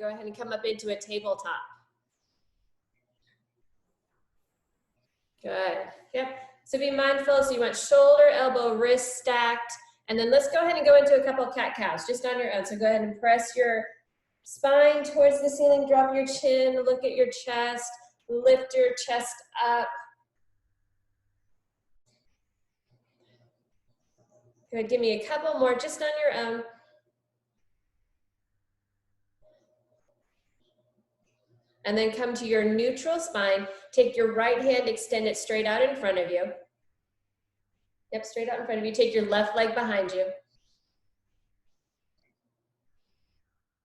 go ahead and come up into a tabletop. Good, yep. So be mindful, so you want shoulder, elbow, wrist stacked, and then let's go ahead and go into a couple cat-cows, just on your own. So go ahead and press your spine towards the ceiling, drop your chin, look at your chest, lift your chest up. Good, give me a couple more just on your own. And then come to your neutral spine. Take your right hand, extend it straight out in front of you. Yep, straight out in front of you. Take your left leg behind you.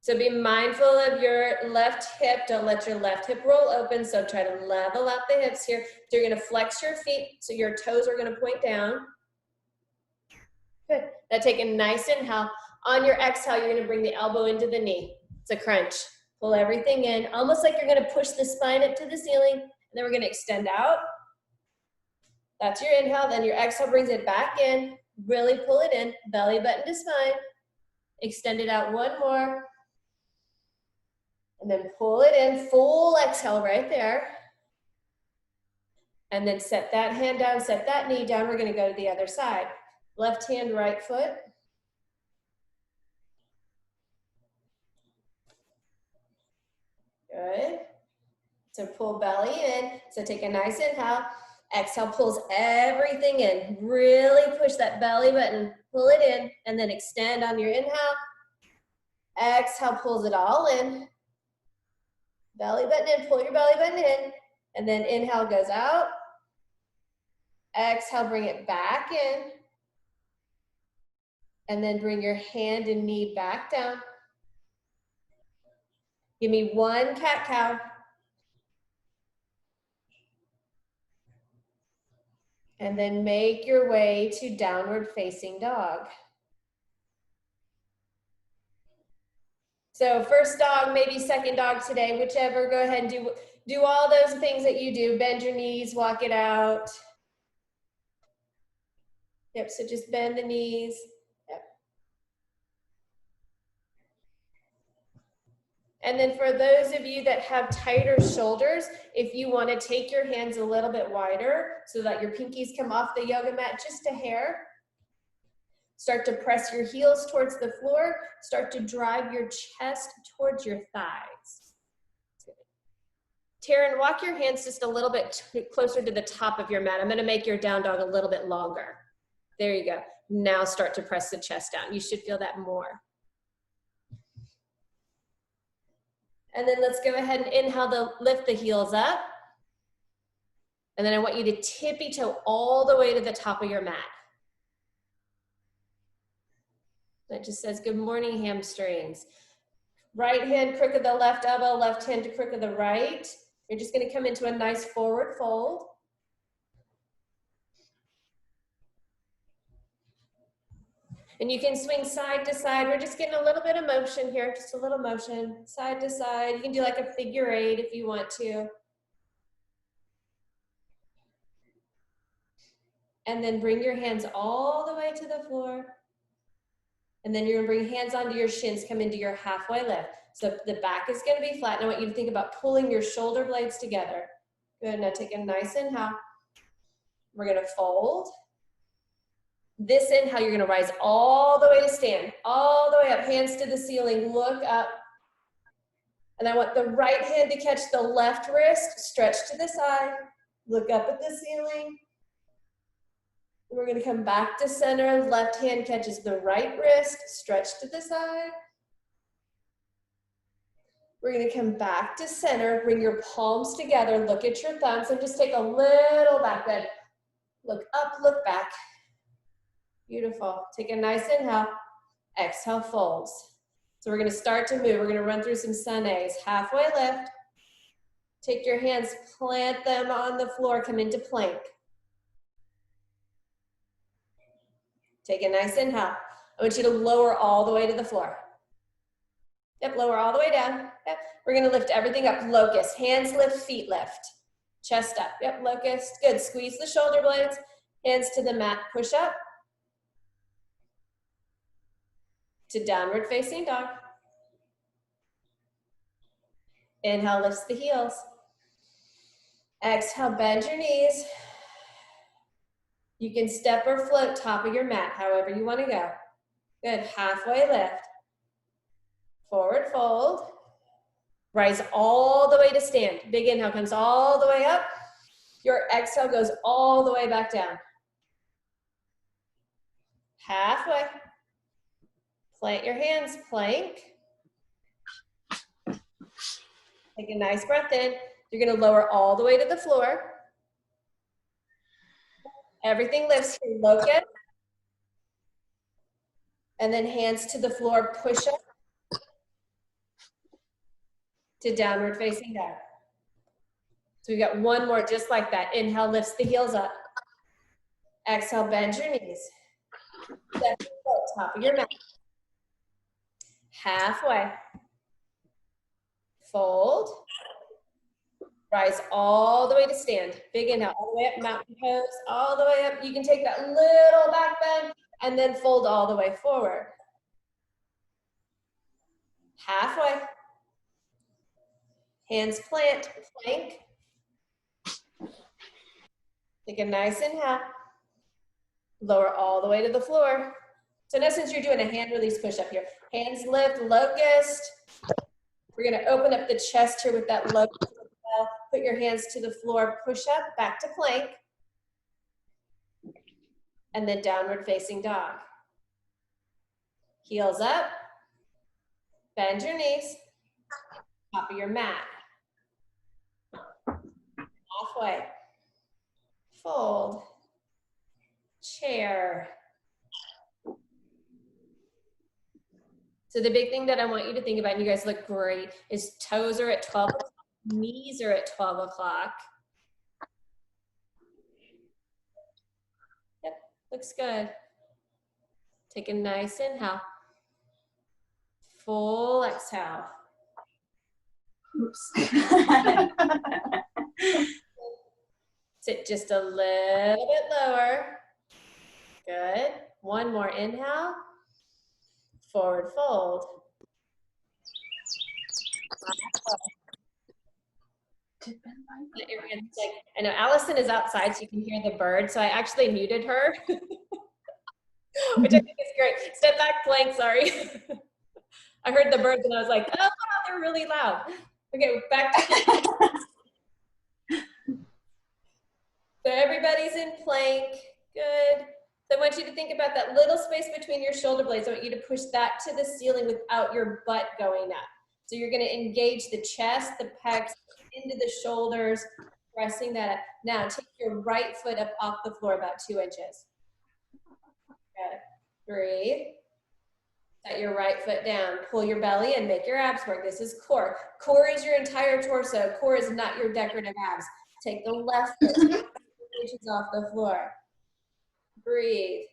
So be mindful of your left hip. Don't let your left hip roll open. So try to level out the hips here. So you're gonna flex your feet. So your toes are gonna point down. Good. Now take a nice inhale. On your exhale, you're gonna bring the elbow into the knee. It's a crunch. Pull everything in, almost like you're gonna push the spine up to the ceiling, and then we're gonna extend out. That's your inhale, then your exhale brings it back in. Really pull it in, belly button to spine. Extend it out one more. And then pull it in, full exhale right there. And then set that hand down, set that knee down. We're gonna go to the other side. Left hand, right foot. Good. So pull belly in. So take a nice inhale. Exhale pulls everything in. Really push that belly button. Pull it in. And then extend on your inhale. Exhale pulls it all in. Belly button in. Pull your belly button in. And then inhale goes out. Exhale, bring it back in. And then bring your hand and knee back down. Give me one cat-cow. And then make your way to downward facing dog. So first dog, maybe second dog today, whichever, go ahead and do all those things that you do. Bend your knees, walk it out. Yep, so just bend the knees. Yep. And then for those of you that have tighter shoulders, if you want to take your hands a little bit wider so that your pinkies come off the yoga mat just a hair. Start to press your heels towards the floor. Start to drive your chest towards your thighs. Taryn, walk your hands just a little bit closer to the top of your mat. I'm going to make your down dog a little bit longer. There you go. Now start to press the chest down. You should feel that more. And then let's go ahead and inhale, lift the heels up. And then I want you to tippy toe all the way to the top of your mat. That just says, good morning, hamstrings. Right hand crook of the left elbow, left hand to crook of the right. You're just gonna come into a nice forward fold. And you can swing side to side. We're just getting a little bit of motion here, just a little motion, side to side. You can do like a figure eight if you want to. And then bring your hands all the way to the floor. And then you're gonna bring hands onto your shins, come into your halfway lift. So the back is gonna be flat. And I want you to think about pulling your shoulder blades together. Good, now take a nice inhale. We're gonna fold. This inhale, you're gonna rise all the way to stand, all the way up, hands to the ceiling, look up. And I want the right hand to catch the left wrist, stretch to the side, look up at the ceiling. We're gonna come back to center, left hand catches the right wrist, stretch to the side. We're gonna come back to center, bring your palms together, look at your thumbs, and just take a little back bend. Look up, look back. Beautiful. Take a nice inhale, exhale, folds. So we're gonna start to move. We're gonna run through some sun A's. Halfway lift. Take your hands, plant them on the floor, come into plank. Take a nice inhale. I want you to lower all the way to the floor. Yep, lower all the way down. Yep. We're gonna lift everything up. Locust, hands lift, feet lift. Chest up, yep, locust. Good, squeeze the shoulder blades. Hands to the mat, push up. To downward facing dog. Inhale, lifts the heels. Exhale, bend your knees. You can step or float top of your mat, however you want to go. Good, halfway lift. Forward fold. Rise all the way to stand. Big inhale comes all the way up. Your exhale goes all the way back down. Halfway. Plant your hands, plank. Take a nice breath in. You're gonna lower all the way to the floor. Everything lifts here, locust. And then hands to the floor, push up to downward facing dog. So we got one more just like that. Inhale, lifts the heels up. Exhale, bend your knees. Step your foot, top of your mat. Halfway. Fold. Rise all the way to stand. Big inhale, all the way up, mountain pose, all the way up. You can take that little back bend and then fold all the way forward. Halfway. Hands plant, plank. Take a nice inhale. Lower all the way to the floor. So in essence, you're doing a hand release push-up here. Hands lift, locust. We're gonna open up the chest here with that locust. Put your hands to the floor, push up, back to plank. And then downward facing dog. Heels up. Bend your knees. Top of your mat. Halfway. Fold. Chair. So the big thing that I want you to think about, and you guys look great, is toes are at 12 o'clock, knees are at 12 o'clock. Yep, looks good. Take a nice inhale. Full exhale. Oops. Sit just a little bit lower. Good. One more inhale. Forward fold. I know Allison is outside, so you can hear the bird. So I actually muted her, which I think is great. Step back, plank. Sorry, I heard the birds and I was like, oh, wow, they're really loud. Okay, back to. So everybody's in plank. Good. So I want you to think about that little space between your shoulder blades. I want you to push that to the ceiling without your butt going up. So you're going to engage the chest, the pecs, into the shoulders, pressing that up. Now take your right foot up off the floor about 2 inches. Good. Breathe. Set your right foot down. Pull your belly in. Make your abs work. This is core. Core is your entire torso. Core is not your decorative abs. Take the left foot 2 inches off the floor. Breathe.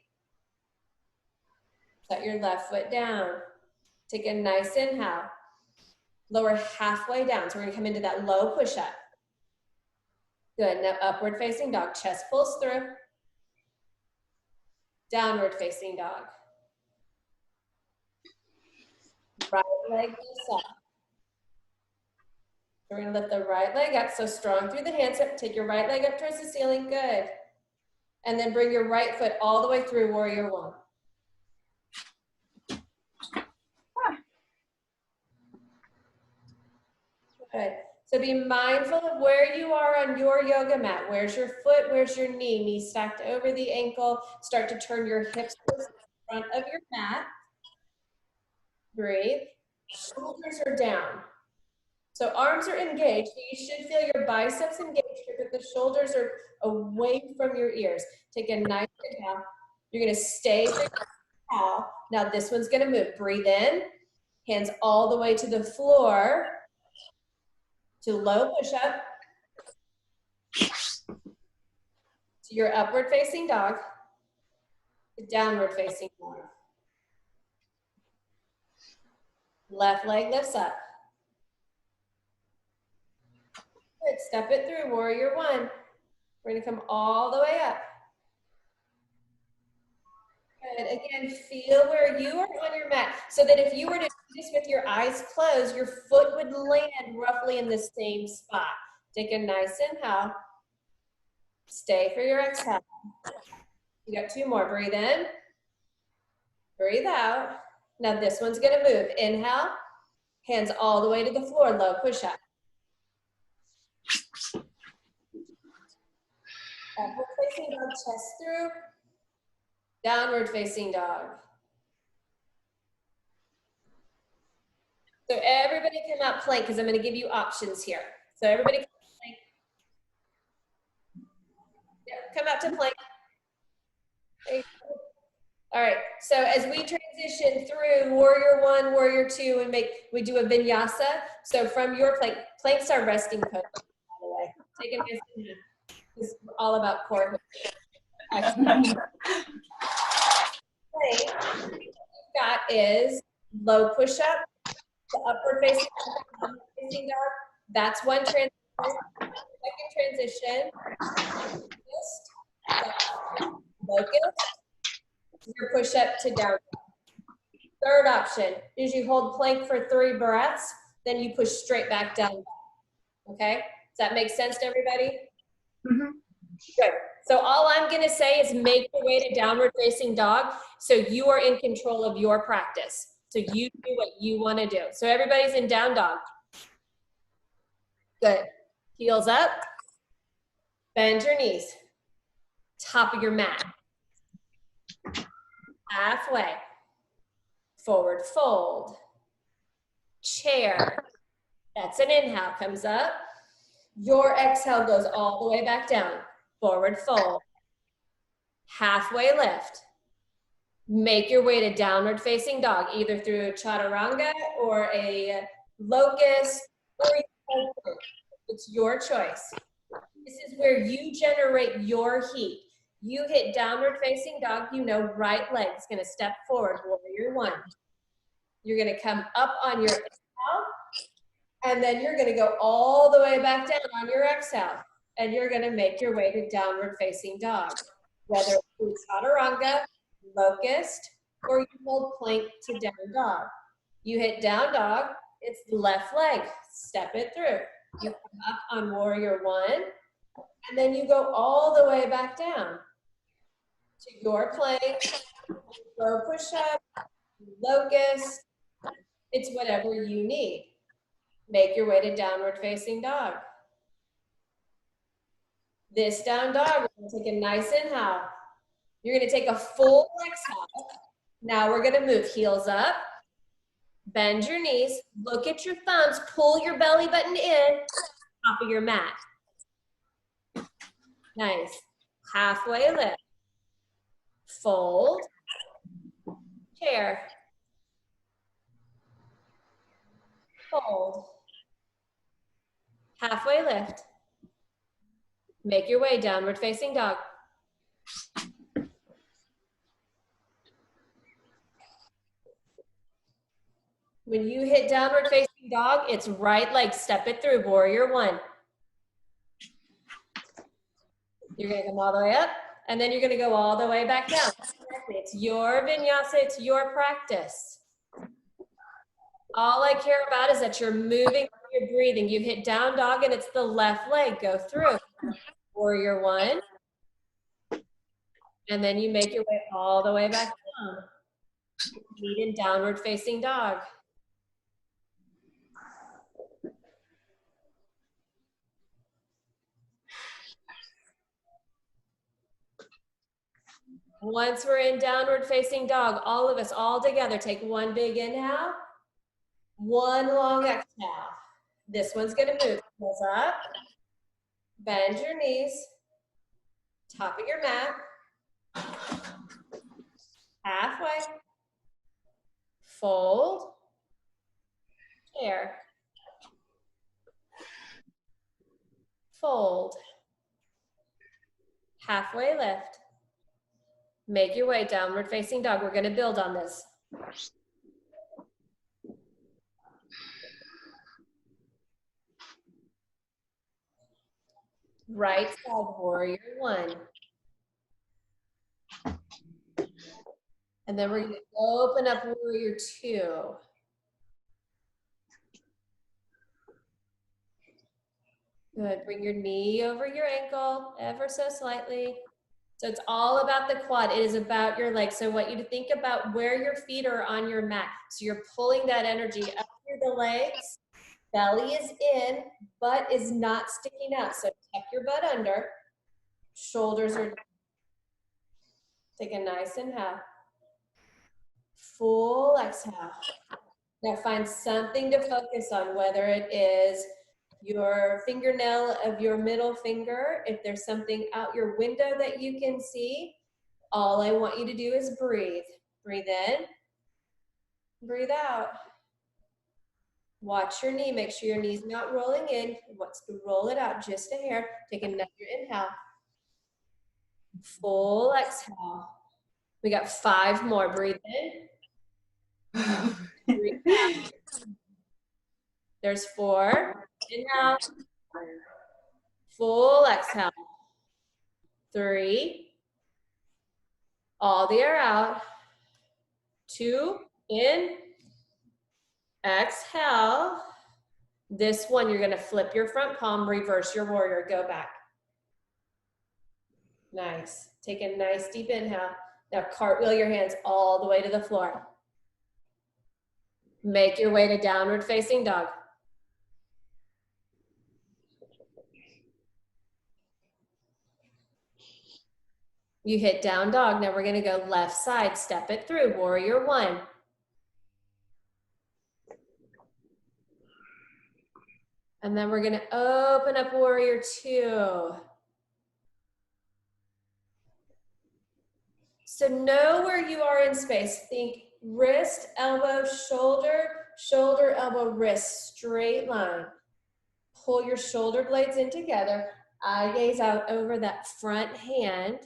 Set your left foot down. Take a nice inhale. Lower halfway down. So we're gonna come into that low push-up. Good, now upward facing dog. Chest pulls through. Downward facing dog. Right leg lifts up. We're gonna lift the right leg up, so strong through the hands up. Take your right leg up towards the ceiling, good. And then bring your right foot all the way through warrior one. Good. So be mindful of where you are on your yoga mat. Where's your foot? Where's your knee? Knee stacked over the ankle. Start to turn your hips towards the front of your mat. Breathe. Shoulders are down. So arms are engaged. You should feel your biceps engaged here, but the shoulders are away from your ears. Take a nice inhale. You're going to stay there. Now this one's going to move. Breathe in. Hands all the way to the floor. To low push-up. To your upward facing dog. To downward facing dog. Left leg lifts up. Good, step it through, warrior one. We're gonna come all the way up. Good, again, feel where you are on your mat. So that if you were to Just with your eyes closed, your foot would land roughly in the same spot. Take a nice inhale. Stay for your exhale. You got 2 more. Breathe in. Breathe out. Now this one's gonna move. Inhale. Hands all the way to the floor. Low push-up. Upward facing dog, chest through. Downward facing dog. So everybody come out plank because I'm going to give you options here. So everybody come out plank. Yeah, come out to plank. All right, so as we transition through warrior 1, warrior 2, and we do a vinyasa. So from your plank, planks are resting pose, by the way. Take a nice inhale. It's all about core. Plank, what you've got is low push-up, the upward facing dog. That's one transition. Second transition, locust, your push-up to down. Third option is you hold plank for 3 breaths, then you push straight back down. Okay? Does that make sense to everybody? Mm-hmm. Good. So all I'm going to say is make your way to downward facing dog so you are in control of your practice. So you do what you want to do. So everybody's in down dog. Good. Heels up. Bend your knees. Top of your mat. Halfway. Forward fold. Chair. That's an inhale. Comes up. Your exhale goes all the way back down. Forward fold. Halfway lift. Make your way to downward facing dog, either through a chaturanga or a locust, or it's your choice. This is where you generate your heat. You hit downward facing dog, you know right leg's gonna step forward, warrior 1. You're gonna come up on your exhale, and then you're gonna go all the way back down on your exhale, and you're gonna make your way to downward facing dog, whether it's chaturanga, locust, or you hold plank to down dog. You hit down dog, it's the left leg, step it through. You come up on warrior 1, and then you go all the way back down to your plank, low push-up, locust, it's whatever you need. Make your way to downward facing dog. This down dog, we're gonna take a nice inhale. You're gonna take a full exhale. Now we're gonna move heels up, bend your knees, look at your thumbs, pull your belly button in, top of your mat. Nice. Halfway lift. Fold. Chair. Fold. Halfway lift. Make your way downward facing dog. When you hit downward facing dog, it's right leg, step it through, warrior 1. You're gonna come all the way up, and then you're gonna go all the way back down. It's your vinyasa, it's your practice. All I care about is that you're moving, you're breathing. You hit down dog and it's the left leg, go through. Warrior 1. And then you make your way all the way back down. Meet in downward facing dog. Once we're in downward facing dog, all of us all together, take one big inhale, one long exhale. This one's gonna move. Heels up, bend your knees, top of your mat, halfway, fold, chair, fold, halfway lift. Make your way downward facing dog. We're gonna build on this. Right side, warrior 1. And then we're gonna open up warrior 2. Good. Bring your knee over your ankle ever so slightly. So it's all about the quad. It is about your legs. So I want you to think about where your feet are on your mat. So you're pulling that energy up through the legs. Belly is in, butt is not sticking out. So tuck your butt under. Shoulders are down. Take a nice inhale. Full exhale. Now find something to focus on, whether it is your fingernail of your middle finger, if there's something out your window that you can see. All I want you to do is breathe. Breathe in, breathe out. Watch your knee, make sure your knee's not rolling in. Wants to roll it out just a hair. Take another inhale. Full exhale. We got 5 more. Breathe in. Breathe out. There's 4. Inhale. Full exhale. 3. All the air out. 2. In. Exhale. This one, you're gonna flip your front palm, reverse your warrior, go back. Nice. Take a nice deep inhale. Now cartwheel your hands all the way to the floor. Make your way to downward facing dog. You hit down dog. Now we're gonna go left side, step it through, warrior 1. And then we're gonna open up warrior 2. So know where you are in space. Think wrist, elbow, shoulder, shoulder, elbow, wrist, straight line. Pull your shoulder blades in together. Eye gaze out over that front hand,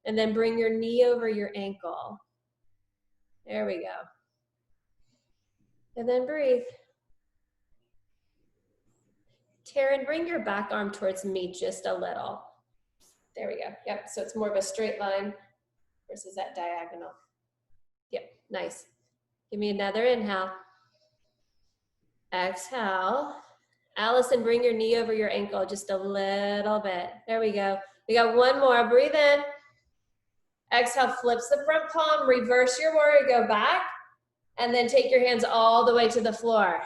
and then bring your knee over your ankle. There we go. And then breathe. Taryn, bring your back arm towards me just a little. There we go. Yep, so it's more of a straight line versus that diagonal. Yep, nice. Give me another inhale. Exhale. Allison, bring your knee over your ankle just a little bit. There we go. We got 1 more. Breathe in. Exhale, flips the front palm, reverse your warrior, go back, and then take your hands all the way to the floor.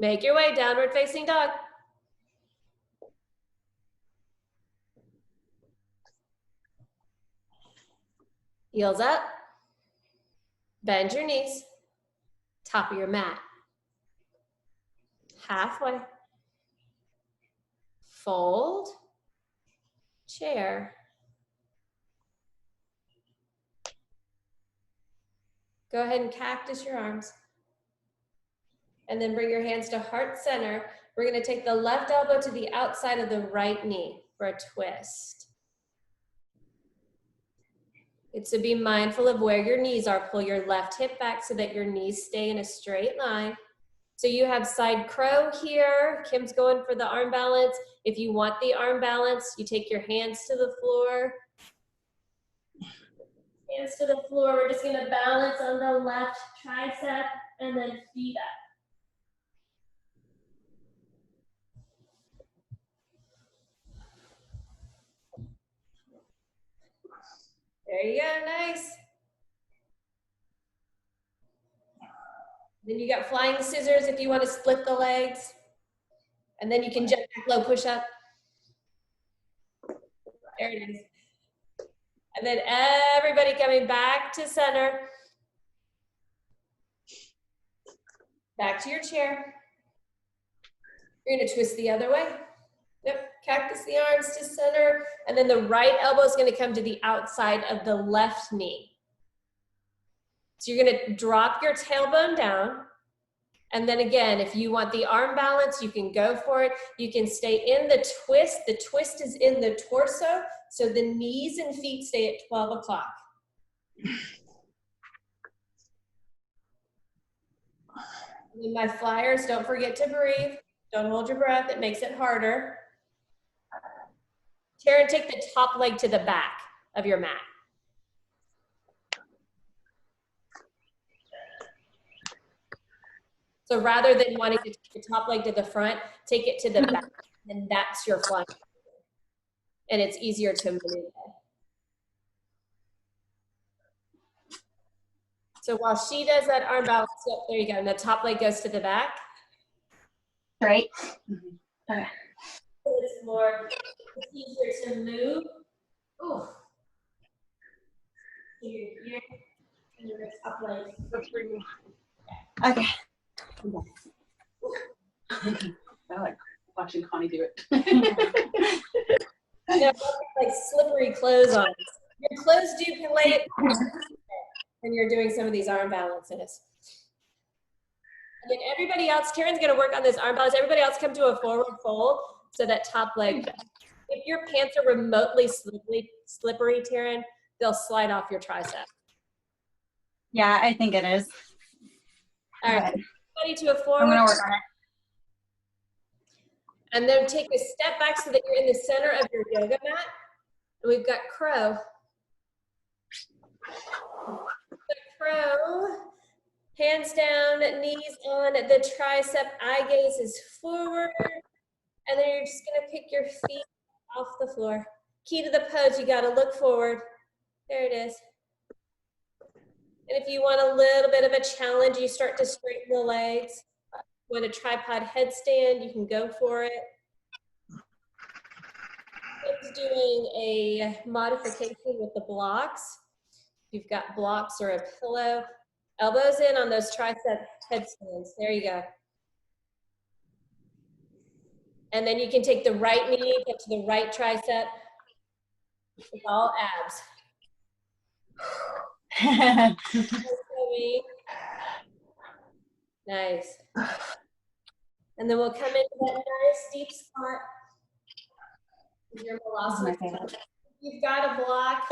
Make your way, downward facing dog. Heels up. Bend your knees. Top of your mat. Halfway. Fold. Chair. Go ahead and cactus your arms. And then bring your hands to heart center. We're gonna take the left elbow to the outside of the right knee for a twist. It's to be mindful of where your knees are. Pull your left hip back so that your knees stay in a straight line. So you have side crow here. Kim's going for the arm balance. If you want the arm balance, you take your hands to the floor. Hands to the floor. We're just gonna balance on the left tricep and then feet up. There you go, nice. Then you got flying scissors if you want to split the legs. And then you can jump back low, push up. There it is. And then everybody coming back to center. Back to your chair. You're gonna twist the other way. Yep, cactus the arms to center. And then the right elbow is gonna come to the outside of the left knee. So you're gonna drop your tailbone down. And then again, if you want the arm balance, you can go for it. You can stay in the twist. The twist is in the torso. So the knees and feet stay at 12 o'clock. And then my flyers, don't forget to breathe. Don't hold your breath, it makes it harder. Taryn, take the top leg to the back of your mat. So rather than wanting to take your top leg to the front, take it to the back, and that's your flying. And it's easier to maneuver. So while she does that arm balance, yep, there you go. And the top leg goes to the back. Right. Okay. It's more, it's easier to move. Ooh. Your top leg. Okay. I like watching Connie do it. No, like slippery clothes on. Your clothes do play it when you're doing some of these arm balances. And then everybody else, Karen's gonna work on this arm balance. Everybody else come to a forward fold so that top leg, if your pants are remotely slippery, Taryn, they'll slide off your tricep. Yeah, I think it is. All right, everybody to a forward. I'm gonna work on it. And then take a step back so that you're in the center of your yoga mat. And we've got crow. The crow, hands down, knees on, the tricep, eye gaze is forward. And then you're just gonna pick your feet off the floor. Key to the pose, you gotta look forward. There it is. And if you want a little bit of a challenge, you start to straighten the legs. Want a tripod headstand, you can go for it. It's doing a modification with the blocks. If you've got blocks or a pillow, elbows in on those tricep headstands. There you go. And then you can take the right knee, get to the right tricep. It's all abs. Nice. And then we'll come into that nice deep squat. Your velocity. You've got a block.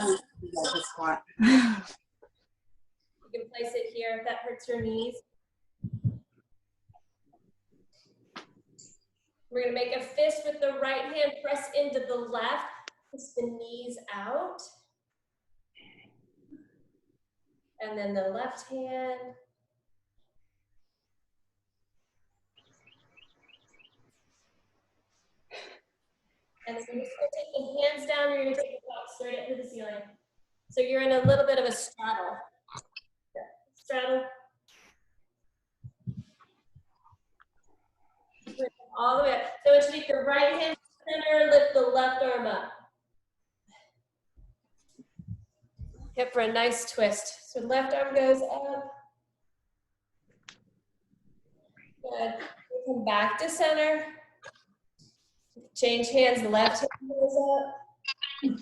Squat. You can place it here if that hurts your knees. We're going to make a fist with the right hand, press into the left, push the knees out. And then the left hand. And then you're just going to take the hands down, you're going to take the block straight up to the ceiling. So you're in a little bit of a straddle. Straddle. All the way up. So it's take the right hand center, lift the left arm up. Hip for a nice twist. So left arm goes up. Good. Come back to center. Change hands, the left hand goes up.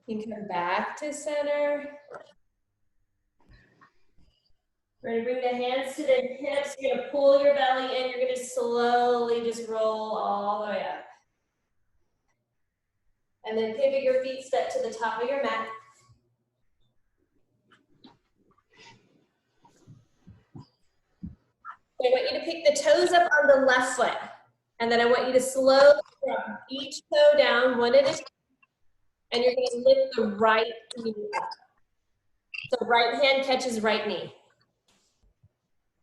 You can come back to center. We're gonna bring the hands to the hips. You're gonna pull your belly in. You're gonna slowly just roll all the way up. And then pivot your feet, step to the top of your mat. I want you to pick the toes up on the left foot. And then I want you to slowly drop each toe down one at a time. And you're gonna lift the right knee up. So right hand catches right knee.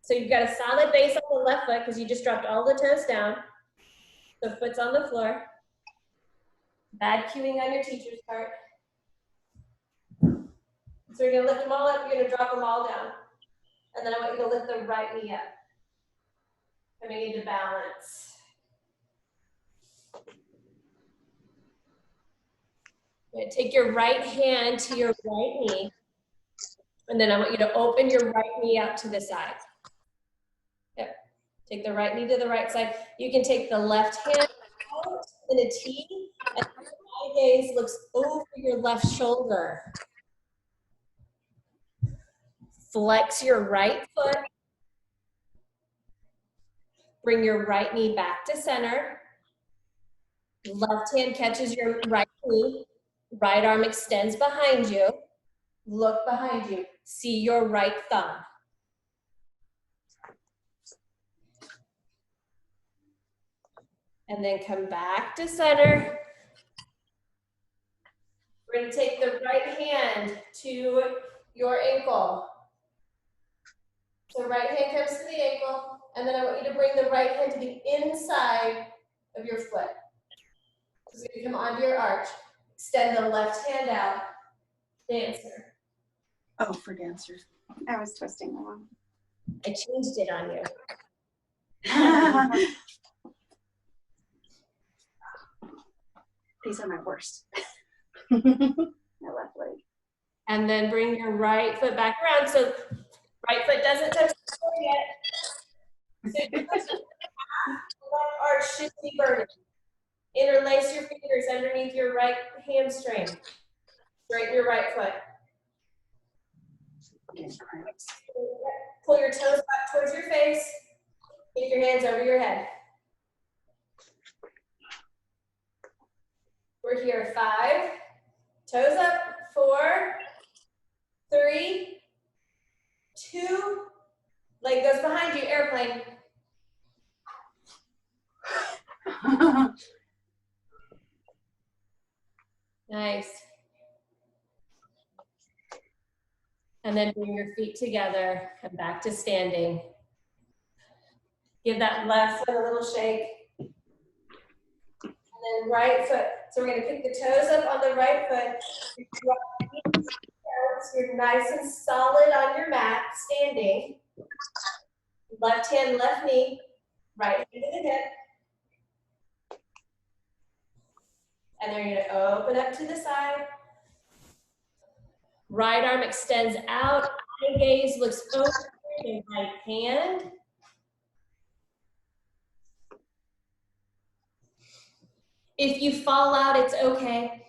So you've got a solid base on the left foot because you just dropped all the toes down. The foot's on the floor. Bad cueing on your teacher's part. So you're gonna lift them all up, you're gonna drop them all down. And then I want you to lift the right knee up. Coming into balance. You're gonna take your right hand to your right knee. And then I want you to open your right knee out to the side. Yep. Take the right knee to the right side. You can take the left hand out in a T, and the eye gaze looks over your left shoulder. Flex your right foot. Bring your right knee back to center. Left hand catches your right knee. Right arm extends behind you. Look behind you. See your right thumb. And then come back to center. We're going to take the right hand to your ankle. So right hand comes to the ankle, and then I want you to bring the right hand to the inside of your foot. So it's gonna come onto your arch. Extend the left hand out, dancer. Oh, for dancers. I was twisting the one. I changed it on you. These are my worst. My left leg. And then bring your right foot back around. So right foot doesn't touch the floor yet. So your left arch should be burning. Interlace your fingers underneath your right hamstring. Straighten your right foot. Pull your toes back towards your face. Keep your hands over your head. We're here. 5. Toes up. 4, 3, 2. Leg goes behind you. Airplane. Nice. And then bring your feet together. Come back to standing. Give that left foot a little shake. And then right foot. So we're going to pick the toes up on the right foot. So you're nice and solid on your mat, standing. Left hand, left knee. Right hand to the hip. And then you're going to open up to the side. Right arm extends out. Eye gaze looks over your right hand. If you fall out, it's okay.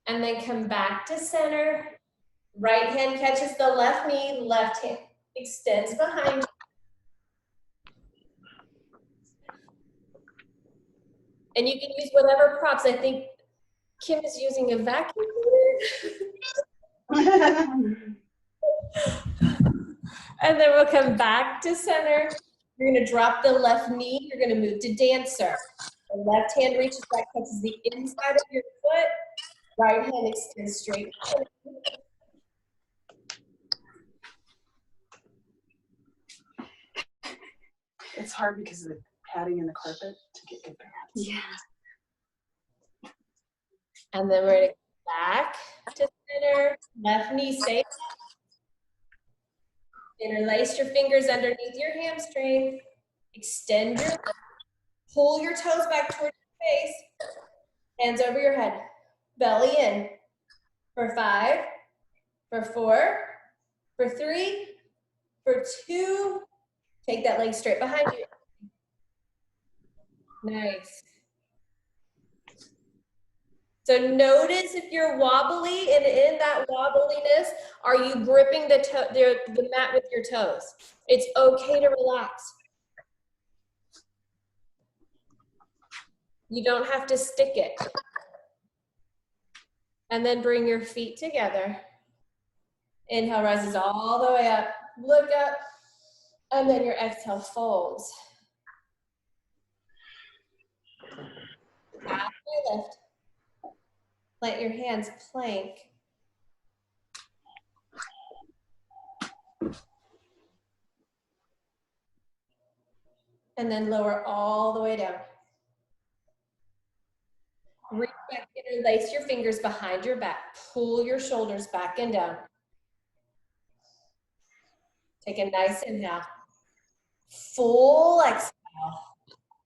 And then come back to center. Right hand catches the left knee. Left hand extends behind you. And you can use whatever props. I think Kim is using a vacuum cleaner. And then we'll come back to center. You're gonna drop the left knee. You're gonna move to dancer. The left hand reaches back, touches the inside of your foot. Right hand extends straight. It's hard because of the padding in the carpet to get good balance. Yeah. And then we're gonna go back to center. Left knee safe. Interlace your fingers underneath your hamstring. Extend your, pull your toes back towards your face. Hands over your head. Belly in. For 5, for 4, for 3, for 2. Take that leg straight behind you. Nice. So notice if you're wobbly, and in that wobbliness, are you gripping the mat with your toes? It's okay to relax. You don't have to stick it. And then bring your feet together. Inhale rises all the way up. Look up. And then your exhale folds. Halfway lift. Plant your hands plank. And then lower all the way down. Reach back, interlace your fingers behind your back. Pull your shoulders back and down. Take a nice inhale. Full exhale.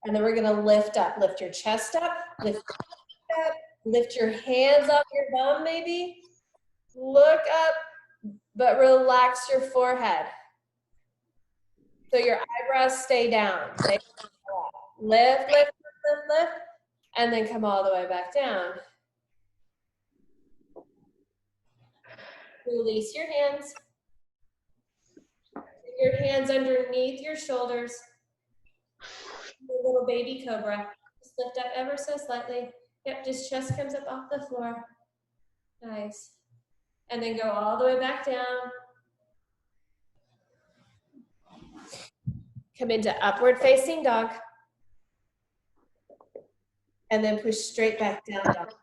And then we're gonna lift up. Lift your chest up, lift up, lift your hands off your bum maybe. Look up, but relax your forehead. So your eyebrows stay down. Lift, lift, lift, lift, and then come all the way back down. Release your hands. Put your hands underneath your shoulders. Your little baby cobra. Just lift up ever so slightly. Yep, just chest comes up off the floor. Nice. And then go all the way back down. Come into upward facing dog. And then push straight back down dog.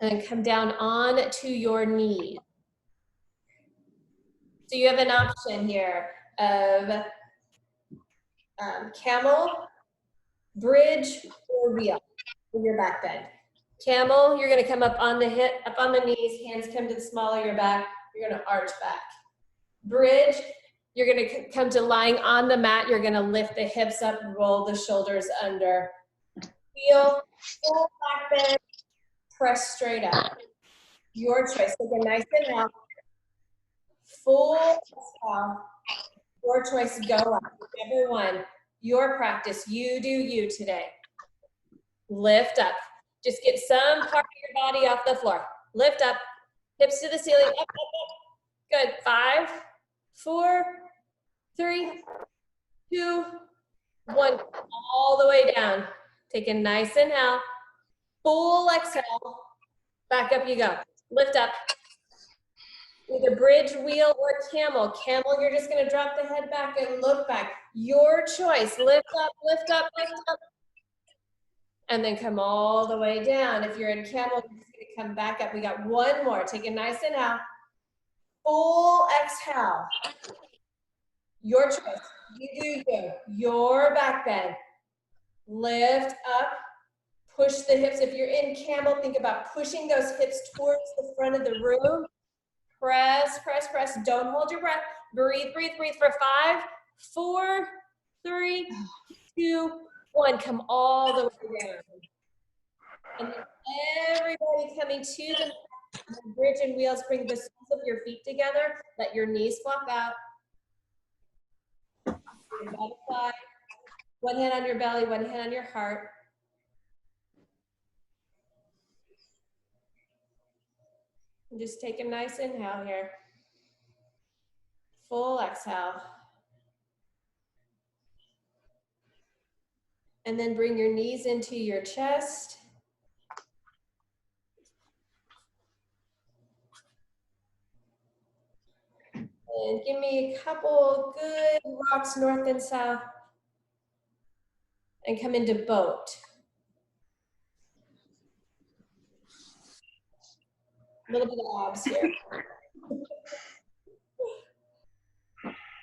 And come down on to your knees. So you have an option here of camel, bridge, or wheel with your back bend. Camel, you're gonna come up on the hip, up on the knees, hands come to the small of your back, you're gonna arch back. Bridge, you're gonna come to lying on the mat, you're gonna lift the hips up, roll the shoulders under. Wheel, full back bend, press straight up. Your choice, take a nice inhale, full exhale. Your choice, go up, whichever one. Your practice, you do you today. Lift up. Just get some part of your body off the floor. Lift up, hips to the ceiling, up, up, up. Good, 5, 4, 3, 2, 1. All the way down. Take a nice inhale, full exhale. Back up you go. Lift up. Either bridge, wheel, or camel. Camel, you're just gonna drop the head back and look back. Your choice. Lift up, lift up, lift up. And then come all the way down. If you're in camel, you're just gonna come back up. We got one more. Take a nice inhale. Full exhale. Your choice. You do you. Your back bend. Lift up. Push the hips. If you're in camel, think about pushing those hips towards the front of the room. Press, press, press. Don't hold your breath. Breathe, breathe, breathe for 5, 4, 3, 2, 1. Come all the way down. And then everybody coming to the bridge and wheels. Bring the soles of your feet together. Let your knees flop out. Butterfly. One hand on your belly, one hand on your heart. And just take a nice inhale here. Full exhale. And then bring your knees into your chest. And give me a couple good rocks north and south. And come into boat. A little bit of abs here. Good.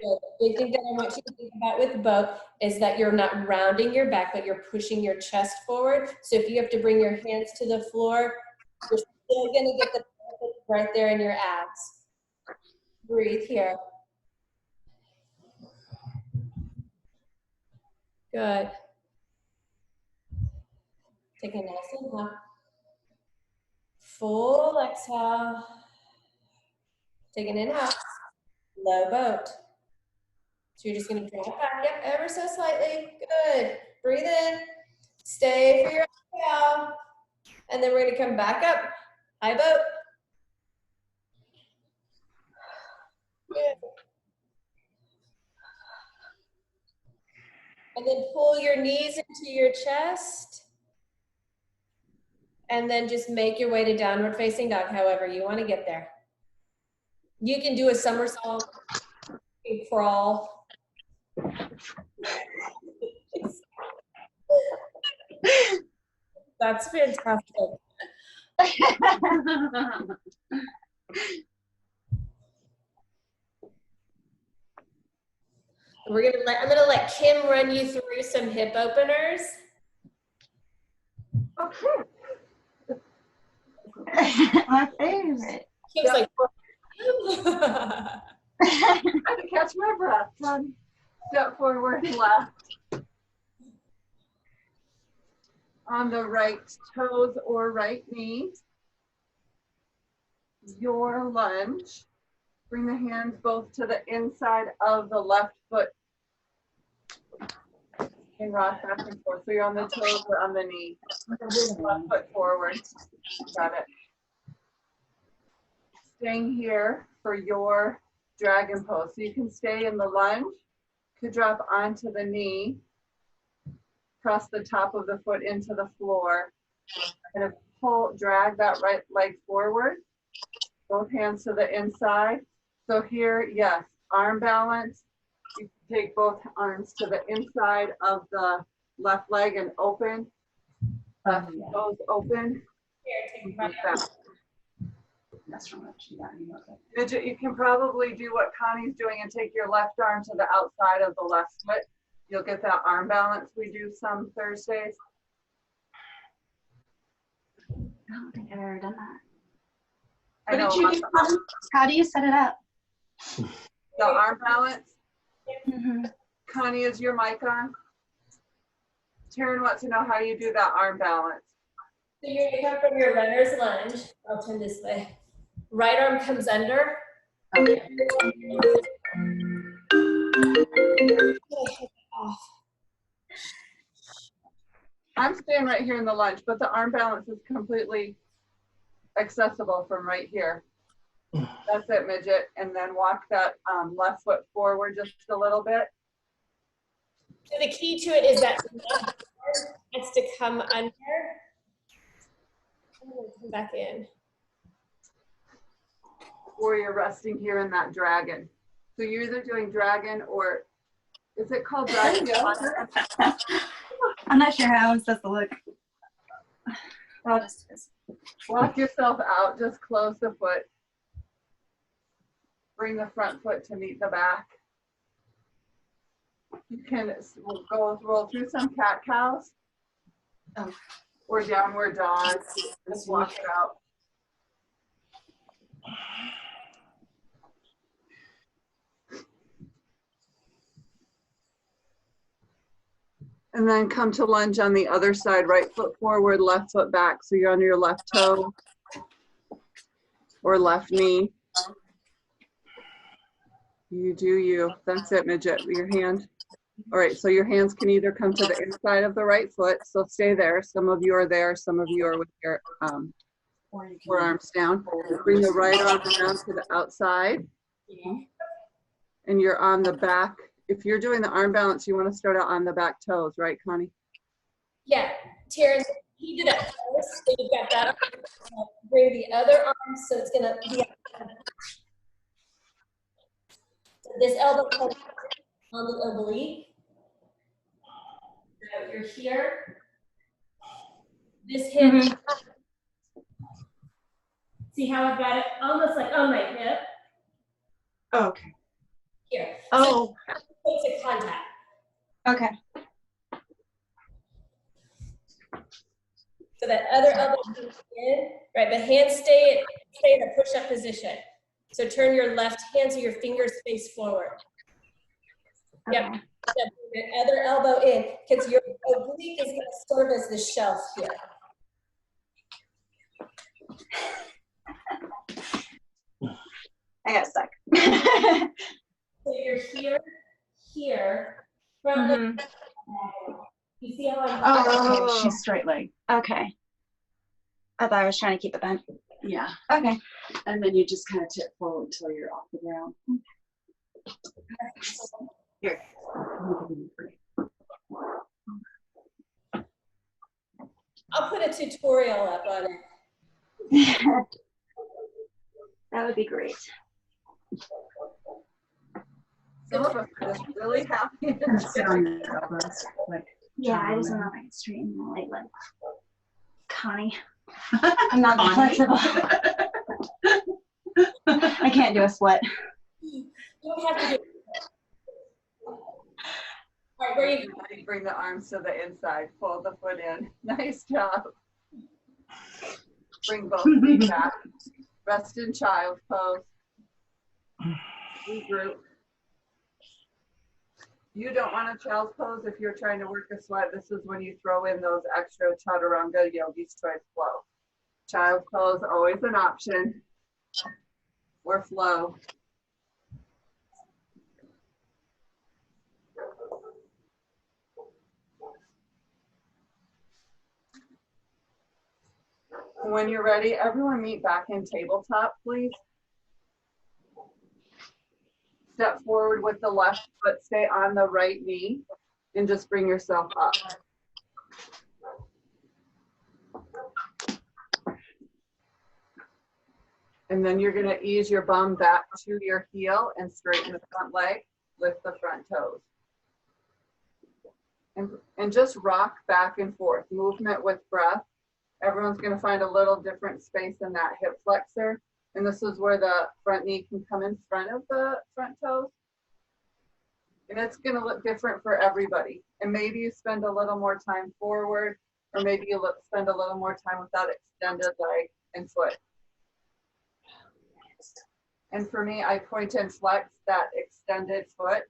The big thing that I want you to think about with boat is that you're not rounding your back, but you're pushing your chest forward. So if you have to bring your hands to the floor, you're still gonna get the benefit right there in your abs. Breathe here. Good. Take a nice inhale. Full exhale. Take an inhale. Low boat. So you're just gonna drop back, yep, ever so slightly. Good. Breathe in. Stay for your exhale. And then we're gonna come back up. High boat. Good. And then pull your knees into your chest. And then just make your way to downward facing dog, however you want to get there. You can do a somersault, a crawl. That's fantastic. I'm gonna let Kim run you through some hip openers. Okay. My favorite. Kim's like, I had to catch my breath. Step forward, left. On the right toes or right knee. Your lunge. Bring the hands both to the inside of the left foot. And rock back and forth. So you're on the toes or on the knee. Left foot forward. Got it. Staying here for your dragon pose. So you can stay in the lunge. Could drop onto the knee. Press the top of the foot into the floor. Kind of pull, drag that right leg forward. Both hands to the inside. So here, yes, arm balance. You can take both arms to the inside of the left leg and open. Toes open. Here, take Like right that. That's from what she got. You know, like, Midget, you can probably do what Connie's doing and take your left arm to the outside of the left foot. You'll get that arm balance we do some Thursdays. I don't think I've ever done that. I know What did you do? How do you set it up? the arm balance. Mm-hmm. Connie, is your mic on? Taryn wants to know how you do that arm balance. So you're gonna come from your runner's lunge. I'll turn this way. Right arm comes under. okay. Off. I'm staying right here in the lunge, but the arm balance is completely accessible from right here. That's it, midget. And then walk that left foot forward just a little bit. So the key to it is that the left arm has to come under. And then come back in. Or you're resting here in that dragon. So you're either doing dragon or, is it called dragon? I'm not sure how I'm supposed to look. I'll just Walk yourself out, just close the foot. Bring the front foot to meet the back. You can roll through some cat cows. Oh. Or downward dog. Just walk it out. And then come to lunge on the other side, right foot forward, left foot back. So you're on your left toe or left knee. You do you. That's it, midget. Your hand. All right, so your hands can either come to the inside of the right foot, so stay there. Some of you are there, some of you are with your Or you can forearms down. Bring the right arm down to the outside, and you're on the back. If you're doing the arm balance, you want to start out on the back toes, right, Connie? Yeah, Terrence, he did it first. So you've got that arm. Bring the other arm, so it's gonna be this elbow comes on the oblique. So you're here. This hip. See how I've got it almost like on my hip. Oh, okay. Here. Oh, So it's a contact. okay. So that other elbow comes in, right? The hands stay in a push-up position. So turn your left hand so your fingers face forward. Yep. Okay. So bring the other elbow in because your oblique is going to serve as the shelf here. I got stuck. So you're here, front leg. You see how I'm Oh. Okay, she's straight leg. Okay. I thought I was trying to keep it bent. Yeah. Okay. And then you just kind of tip forward until you're off the ground. Here. I'll put a tutorial up on it. That would be great. Some of us are just really happy. Sit on your elbows, like. Yeah, I just don't know if I can straighten my leg like Connie. I'm not that flexible. I can't do a split. You don't have to do it. All right, where you Bring the arms to the inside. Pull the foot in. Nice job. Bring both feet back. Rest in child pose. Regroup. You don't want a child's pose if you're trying to work a sweat. This is when you throw in those extra chaturanga yogi's choice flow. Child's pose, always an option. Or flow. When you're ready, everyone meet back in tabletop, please. Step forward with the left foot, stay on the right knee, and just bring yourself up. And then you're gonna ease your bum back to your heel and straighten the front leg, lift the front toes. And just rock back and forth, movement with breath, Everyone's gonna find a little different space in that hip flexor. And this is where the front knee can come in front of the front toes. And it's gonna look different for everybody. And maybe you spend a little more time forward, or maybe you spend a little more time with that extended leg and foot. And for me, I point and flex that extended foot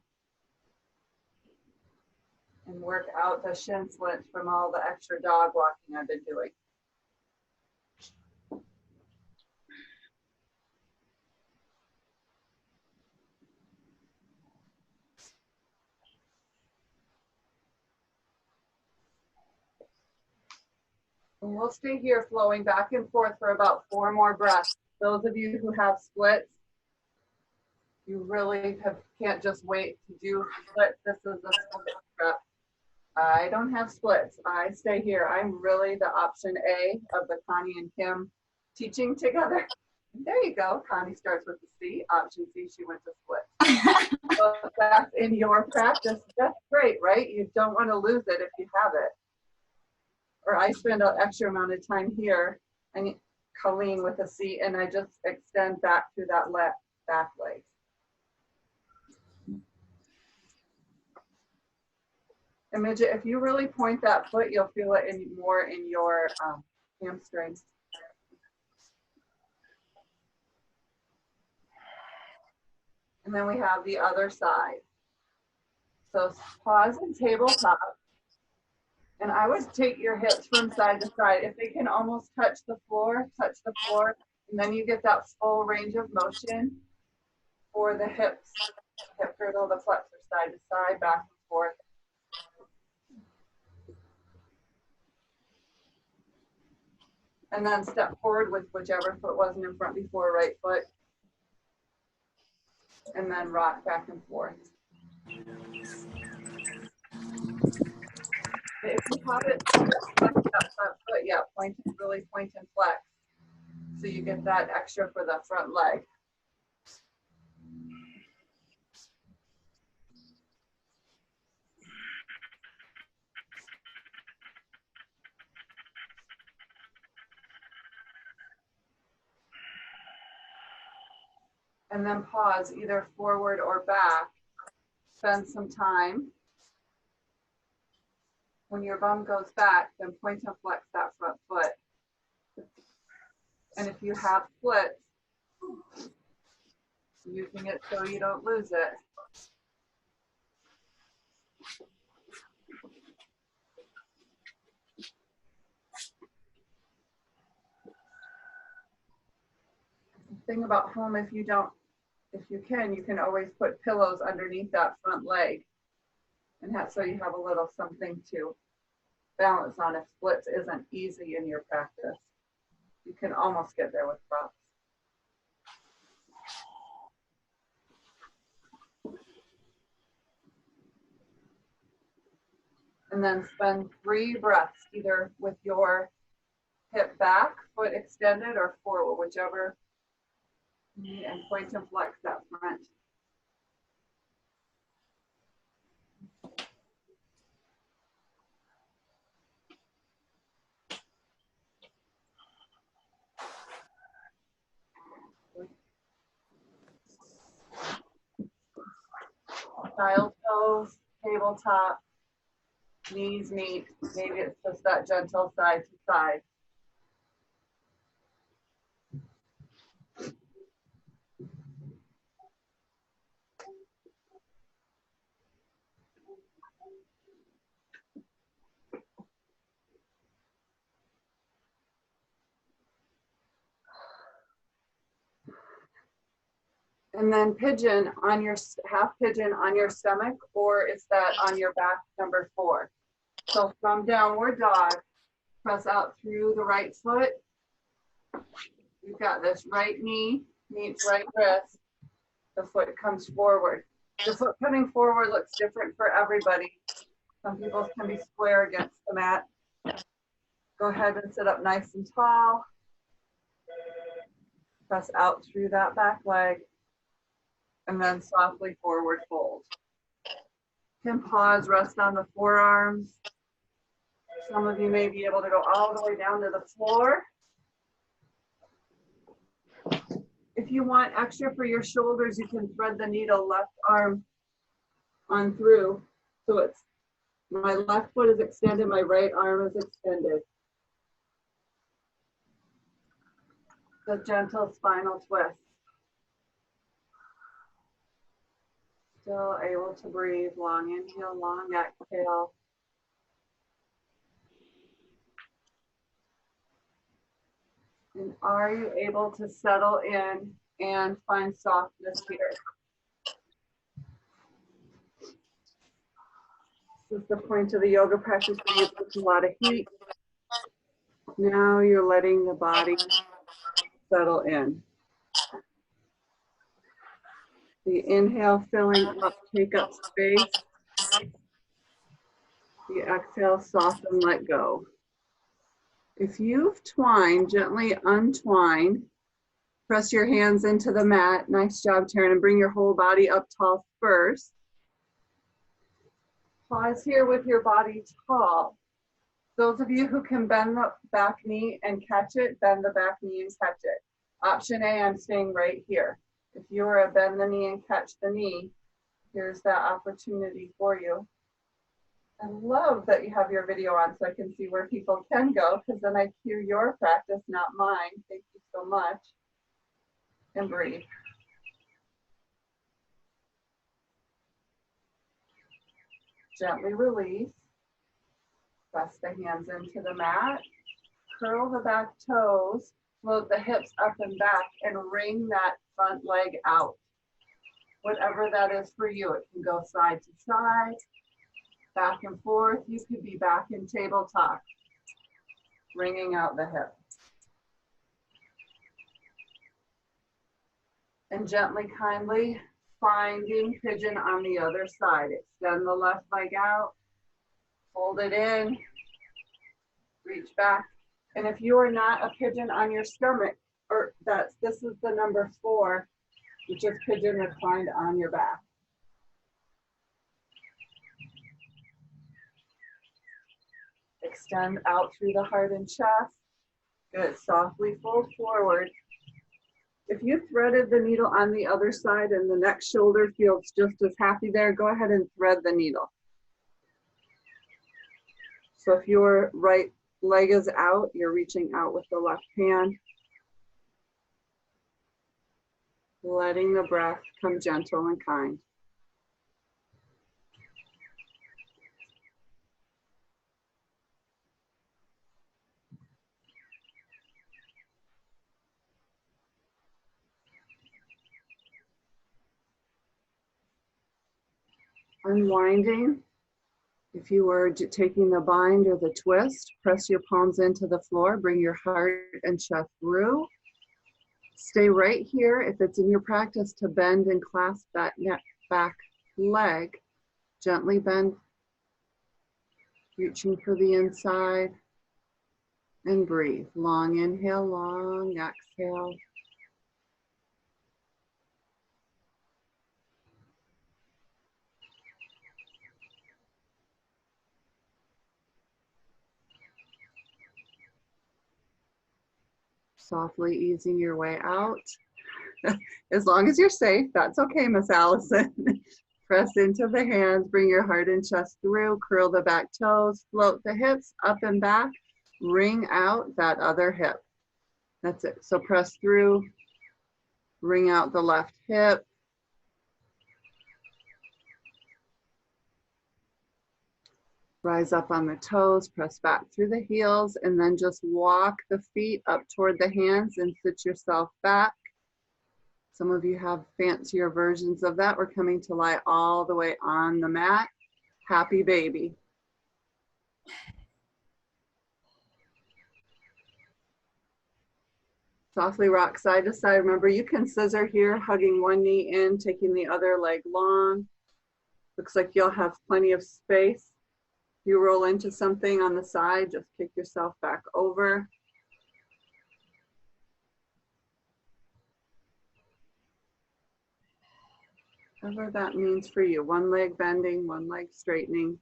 and work out the shin splints from all the extra dog walking I've been doing. And we'll stay here flowing back and forth for about 4 more breaths. Those of you who have splits, you really can't just wait to do splits. This is a split prep. I don't have splits. I stay here. I'm really the option A of the Connie and Kim teaching together. There you go. Connie starts with the C. Option C, she went to split. So if that's in your practice, that's great, right? You don't want to lose it if you have it. Or I spend an extra amount of time here, and Colleen with a C, and I just extend back through that back leg. And Midget, if you really point that foot, you'll feel it more in your hamstrings. And then we have the other side. So pause and tabletop. And I would take your hips from side to side. If they can almost touch the floor, and then you get that full range of motion for the hips, hip girdle, the flexor side to side, back and forth. And then step forward with whichever foot wasn't in front before, right foot. And then rock back and forth. If you pop it, flex that front foot, yeah, really point and flex. So you get that extra for the front leg. And then pause either forward or back. Spend some time. When your bum goes back, then point and flex that front foot. And if you have splits, using it so you don't lose it. The thing about home, if you can always put pillows underneath that front leg, and so you have a little something to balance on if splits isn't easy in your practice. You can almost get there with props. And then spend 3 breaths, either with your hip back, foot extended, or forward, whichever. And point and flex that front. Child pose, tabletop, knees meet. Maybe it's just that gentle side to side. And then pigeon on your half pigeon on your stomach, or is that on your back, number 4? So from downward dog, press out through the right foot. You've got this right knee meets right wrist. The foot comes forward. The foot coming forward looks different for everybody. Some people can be square against the mat. Go ahead and sit up nice and tall. Press out through that back leg. And then softly forward fold. You can pause, rest on the forearms. Some of you may be able to go all the way down to the floor. If you want extra for your shoulders, you can thread the needle left arm on through. So it's my left foot is extended, my right arm is extended. The gentle spinal twist. Still able to breathe. Long inhale, long exhale. And are you able to settle in and find softness here? This is the point of the yoga practice where you put a lot of heat. Now you're letting the body settle in. The inhale, filling up, take up space. The exhale, soften, let go. If you've twined, gently untwine. Press your hands into the mat. Nice job, Taryn, and bring your whole body up tall first. Pause here with your body tall. Those of you who can bend the back knee and catch it, bend the back knee and catch it. Option A, I'm staying right here. If you are a bend the knee and catch the knee, here's that opportunity for you. I love that you have your video on so I can see where people can go, because then I hear your practice, not mine. Thank you so much. And breathe. Gently release. Press the hands into the mat. Curl the back toes. Float the hips up and back and wring that front leg out. Whatever that is for you. It can go side to side, back and forth. You could be back in tabletop, wringing out the hip. And gently, kindly finding pigeon on the other side. Extend the left leg out, fold it in, reach back. And if you are not a pigeon on your stomach, or this is the number 4, which is pigeon reclined on your back. Extend out through the heart and chest. Good, softly fold forward. If you threaded the needle on the other side and the next shoulder feels just as happy there, go ahead and thread the needle. So if your right leg is out, you're reaching out with the left hand. Letting the breath come gentle and kind. Unwinding. If you were taking the bind or the twist, press your palms into the floor, bring your heart and chest through. Stay right here. If it's in your practice to bend and clasp that back leg, gently bend, reaching for the inside, and breathe. Long inhale, long exhale. Softly easing your way out. As long as you're safe, that's okay, Miss Allison. Press into the hands, bring your heart and chest through, curl the back toes, float the hips up and back, wring out that other hip. That's it. So press through, wring out the left hip. Rise up on the toes, press back through the heels, and then just walk the feet up toward the hands and sit yourself back. Some of you have fancier versions of that. We're coming to lie all the way on the mat. Happy baby. Softly rock side to side. Remember, you can scissor here, hugging one knee in, taking the other leg long. Looks like you'll have plenty of space. If you roll into something on the side, just kick yourself back over. Whatever that means for you. One leg bending, one leg straightening.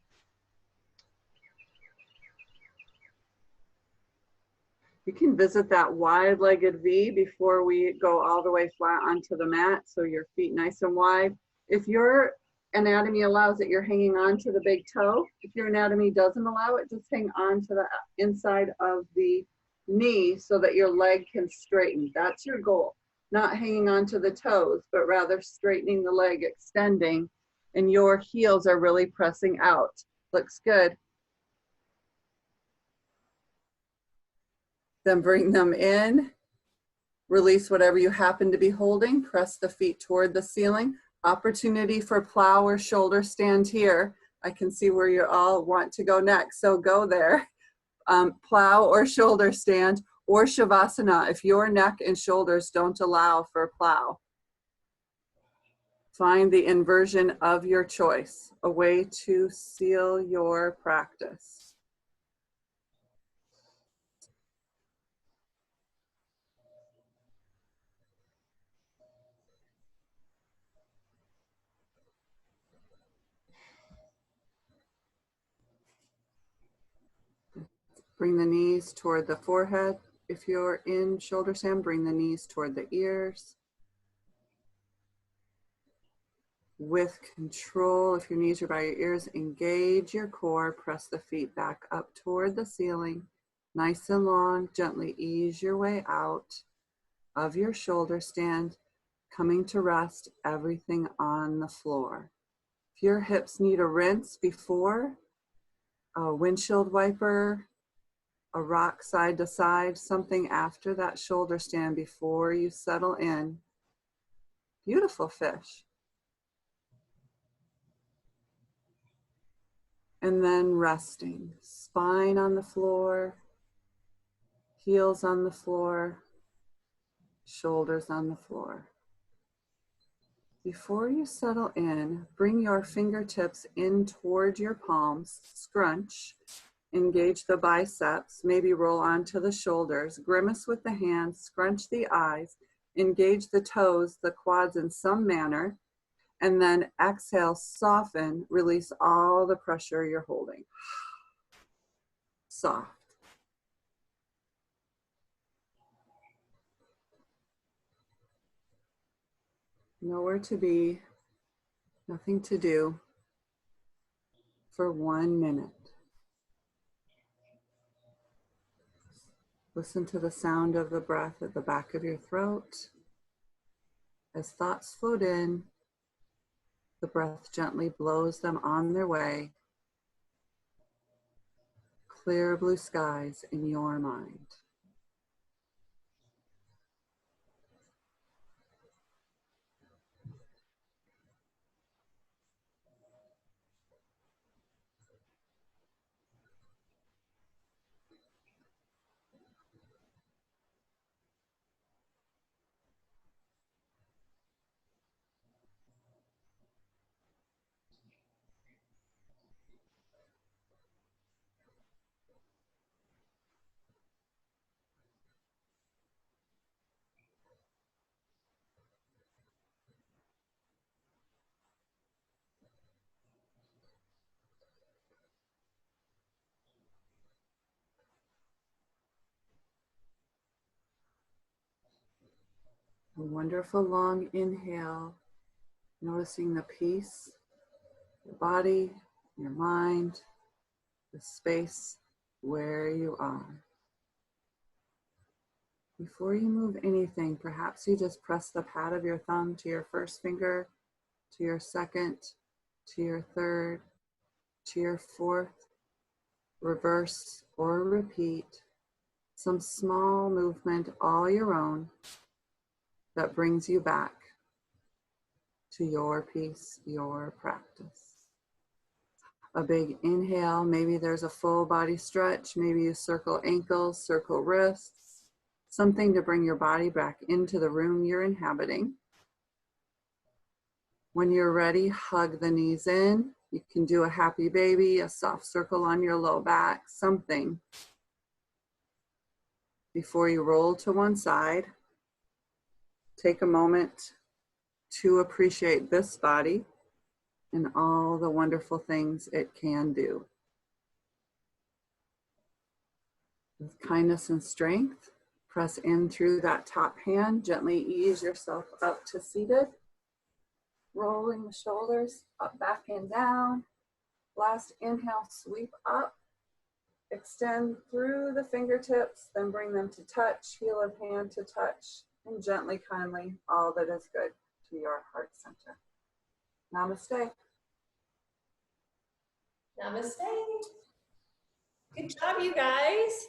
You can visit that wide-legged V before we go all the way flat onto the mat, so your feet nice and wide. If your anatomy allows it, you're hanging on to the big toe. If your anatomy doesn't allow it, just hang on to the inside of the knee so that your leg can straighten. That's your goal. Not hanging on to the toes, but rather straightening the leg, extending, and your heels are really pressing out. Looks good. Then bring them in. Release whatever you happen to be holding. Press the feet toward the ceiling. Opportunity for plow or shoulder stand here. I can see where you all want to go next, so go there. Plow or shoulder stand or Shavasana if your neck and shoulders don't allow for plow. Find the inversion of your choice, a way to seal your practice. Bring the knees toward the forehead. If you're in shoulder stand, bring the knees toward the ears. With control, if your knees are by your ears, engage your core, press the feet back up toward the ceiling. Nice and long, gently ease your way out of your shoulder stand, coming to rest, everything on the floor. If your hips need a rinse before, a windshield wiper, a rock side to side, something after that shoulder stand before you settle in. Beautiful fish. And then resting, spine on the floor, heels on the floor, shoulders on the floor. Before you settle in, bring your fingertips in toward your palms, scrunch, engage the biceps, maybe roll onto the shoulders, grimace with the hands, scrunch the eyes, engage the toes, the quads in some manner, and then exhale, soften, release all the pressure you're holding. Soft. Nowhere to be, nothing to do for 1 minute. Listen to the sound of the breath at the back of your throat. As thoughts float in, the breath gently blows them on their way. Clear blue skies in your mind. A wonderful long inhale, noticing the peace, your body, your mind, the space where you are. Before you move anything, perhaps you just press the pad of your thumb to your first finger, to your second, to your third, to your fourth, reverse or repeat. Some small movement all your own that brings you back to your peace, your practice. A big inhale, maybe there's a full body stretch, maybe you circle ankles, circle wrists, something to bring your body back into the room you're inhabiting. When you're ready, hug the knees in. You can do a happy baby, a soft circle on your low back, something. Before you roll to one side, take a moment to appreciate this body and all the wonderful things it can do. with kindness and strength. Press in through that top hand. Gently ease yourself up to seated. Rolling the shoulders up, back, and down. Last inhale, sweep up. Extend through the fingertips, then bring them to touch, heel of hand to touch, and gently, kindly, all that is good to your heart center. Namaste. Namaste. Good job, you guys.